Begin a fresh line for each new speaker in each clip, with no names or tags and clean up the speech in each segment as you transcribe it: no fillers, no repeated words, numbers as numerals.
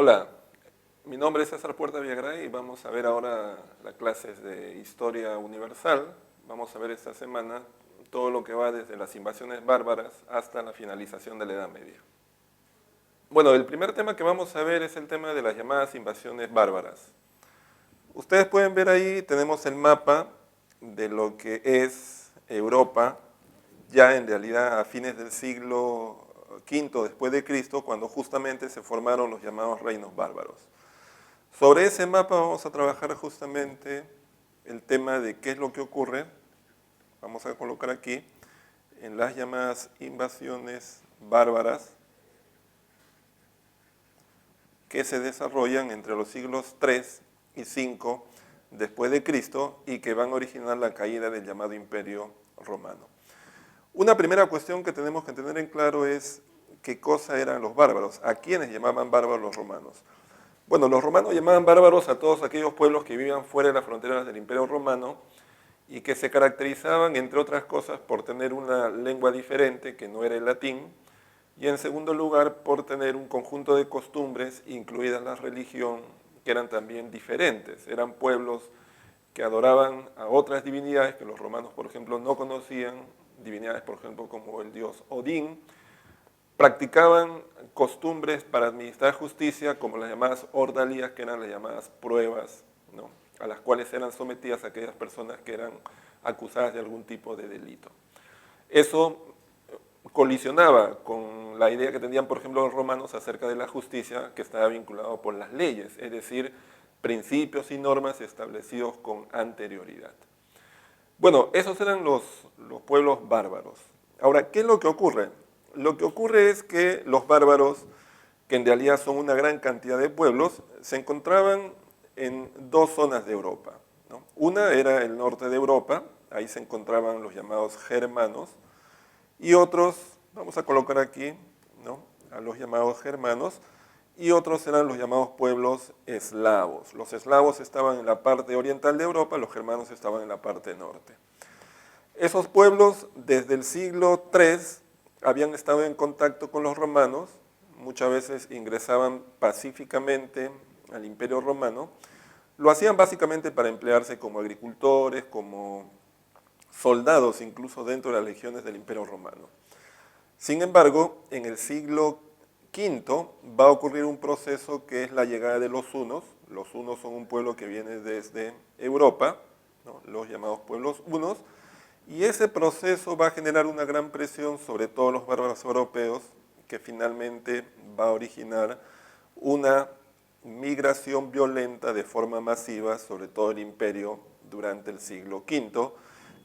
Hola, mi nombre es César Puerta Villagrán y vamos a ver ahora las clases de Historia Universal. Vamos a ver esta semana todo lo que va desde las invasiones bárbaras hasta la finalización de la Edad Media. Bueno, el primer tema que vamos a ver es el tema de las llamadas invasiones bárbaras. Ustedes pueden ver ahí, tenemos el mapa de lo que es Europa, ya en realidad a fines del siglo V después de Cristo, cuando justamente se formaron los llamados reinos bárbaros. Sobre ese mapa vamos a trabajar justamente el tema de qué es lo que ocurre, vamos a colocar aquí, en las llamadas invasiones bárbaras que se desarrollan entre los siglos III y V después de Cristo y que van a originar la caída del llamado Imperio Romano. Una primera cuestión que tenemos que tener en claro es qué cosa eran los bárbaros, a quiénes llamaban bárbaros los romanos. Bueno, los romanos llamaban bárbaros a todos aquellos pueblos que vivían fuera de las fronteras del Imperio Romano y que se caracterizaban, entre otras cosas, por tener una lengua diferente, que no era el latín, y en segundo lugar, por tener un conjunto de costumbres, incluida la religión, que eran también diferentes. Eran pueblos que adoraban a otras divinidades que los romanos, por ejemplo, no conocían, divinidades, por ejemplo, como el dios Odín. Practicaban costumbres para administrar justicia, como las llamadas ordalías, que eran las llamadas pruebas, ¿no?, a las cuales eran sometidas aquellas personas que eran acusadas de algún tipo de delito. Eso colisionaba con la idea que tenían, por ejemplo, los romanos acerca de la justicia, que estaba vinculado por las leyes, es decir, principios y normas establecidos con anterioridad. Bueno, esos eran los pueblos bárbaros. Ahora, ¿qué es lo que ocurre? Lo que ocurre es que los bárbaros, que en realidad son una gran cantidad de pueblos, se encontraban en dos zonas de Europa, ¿no? Una era el norte de Europa, ahí se encontraban los llamados germanos, y otros, vamos a colocar aquí, ¿no?, a los llamados germanos, y otros eran los llamados pueblos eslavos. Los eslavos estaban en la parte oriental de Europa, los germanos estaban en la parte norte. Esos pueblos, desde el siglo III, habían estado en contacto con los romanos, muchas veces ingresaban pacíficamente al Imperio Romano, lo hacían básicamente para emplearse como agricultores, como soldados, incluso dentro de las legiones del Imperio Romano. Sin embargo, en el siglo V va a ocurrir un proceso que es la llegada de los hunos. Los hunos son un pueblo que viene desde Europa, ¿no?, los llamados pueblos hunos, y ese proceso va a generar una gran presión sobre todos los bárbaros europeos, que finalmente va a originar una migración violenta de forma masiva sobre todo el imperio durante el siglo V,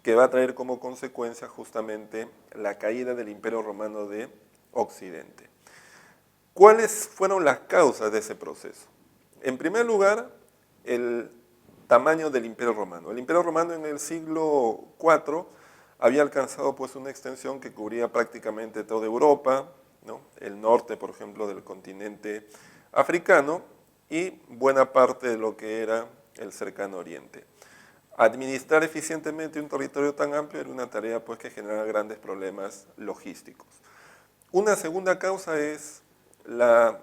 que va a traer como consecuencia justamente la caída del Imperio Romano de Occidente. ¿Cuáles fueron las causas de ese proceso? En primer lugar, el tamaño del Imperio Romano. El Imperio Romano en el siglo IV había alcanzado pues una extensión que cubría prácticamente toda Europa, ¿no?, el norte, por ejemplo, del continente africano y buena parte de lo que era el cercano oriente. Administrar eficientemente un territorio tan amplio era una tarea pues que generaba grandes problemas logísticos. Una segunda causa es la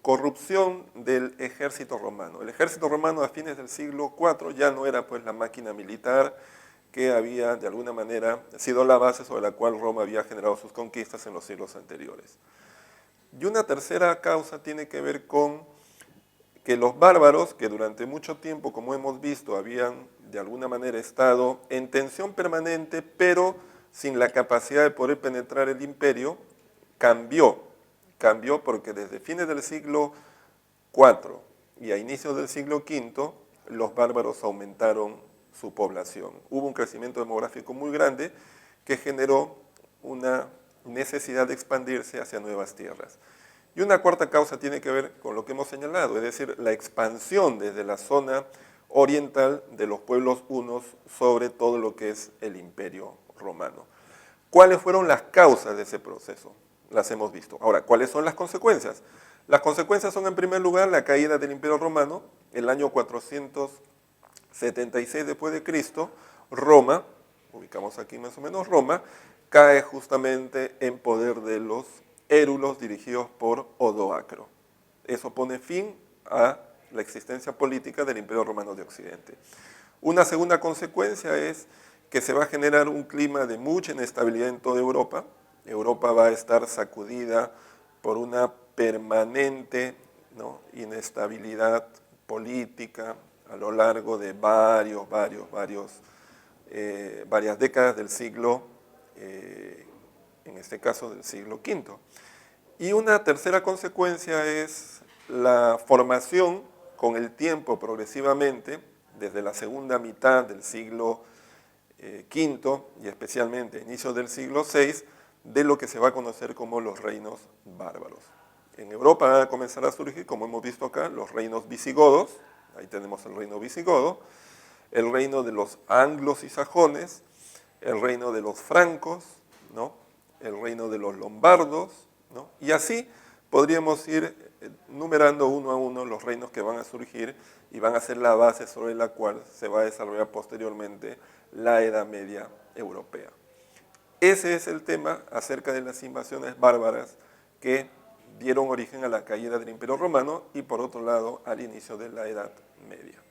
corrupción del ejército romano. El ejército romano a fines del siglo IV ya no era pues la máquina militar que había de alguna manera sido la base sobre la cual Roma había generado sus conquistas en los siglos anteriores. Y una tercera causa tiene que ver con que los bárbaros, que durante mucho tiempo, como hemos visto, habían de alguna manera estado en tensión permanente, pero sin la capacidad de poder penetrar el imperio, cambió porque desde fines del siglo IV y a inicios del siglo V, los bárbaros aumentaron su población. Hubo un crecimiento demográfico muy grande que generó una necesidad de expandirse hacia nuevas tierras. Y una cuarta causa tiene que ver con lo que hemos señalado, es decir, la expansión desde la zona oriental de los pueblos hunos sobre todo lo que es el Imperio Romano. ¿Cuáles fueron las causas de ese proceso? Las hemos visto. Ahora, ¿cuáles son las consecuencias? Las consecuencias son, en primer lugar, la caída del Imperio Romano. El año 476 después de Cristo, Roma, ubicamos aquí más o menos Roma, cae justamente en poder de los érulos dirigidos por Odoacro. Eso pone fin a la existencia política del Imperio Romano de Occidente. Una segunda consecuencia es que se va a generar un clima de mucha inestabilidad en toda Europa. Europa va a estar sacudida por una permanente, ¿no?, inestabilidad política a lo largo de varias décadas del siglo, en este caso del siglo V. Y una tercera consecuencia es la formación con el tiempo progresivamente, desde la segunda mitad del siglo V y especialmente inicios del siglo VI, de lo que se va a conocer como los reinos bárbaros. En Europa van a comenzar a surgir, como hemos visto acá, los reinos visigodos. Ahí tenemos el reino visigodo, el reino de los anglos y sajones, el reino de los francos, ¿no?, el reino de los lombardos, ¿no?, y así podríamos ir numerando uno a uno los reinos que van a surgir y van a ser la base sobre la cual se va a desarrollar posteriormente la Edad Media europea. Ese es el tema acerca de las invasiones bárbaras que dieron origen a la caída del Imperio Romano y, por otro lado, al inicio de la Edad Media.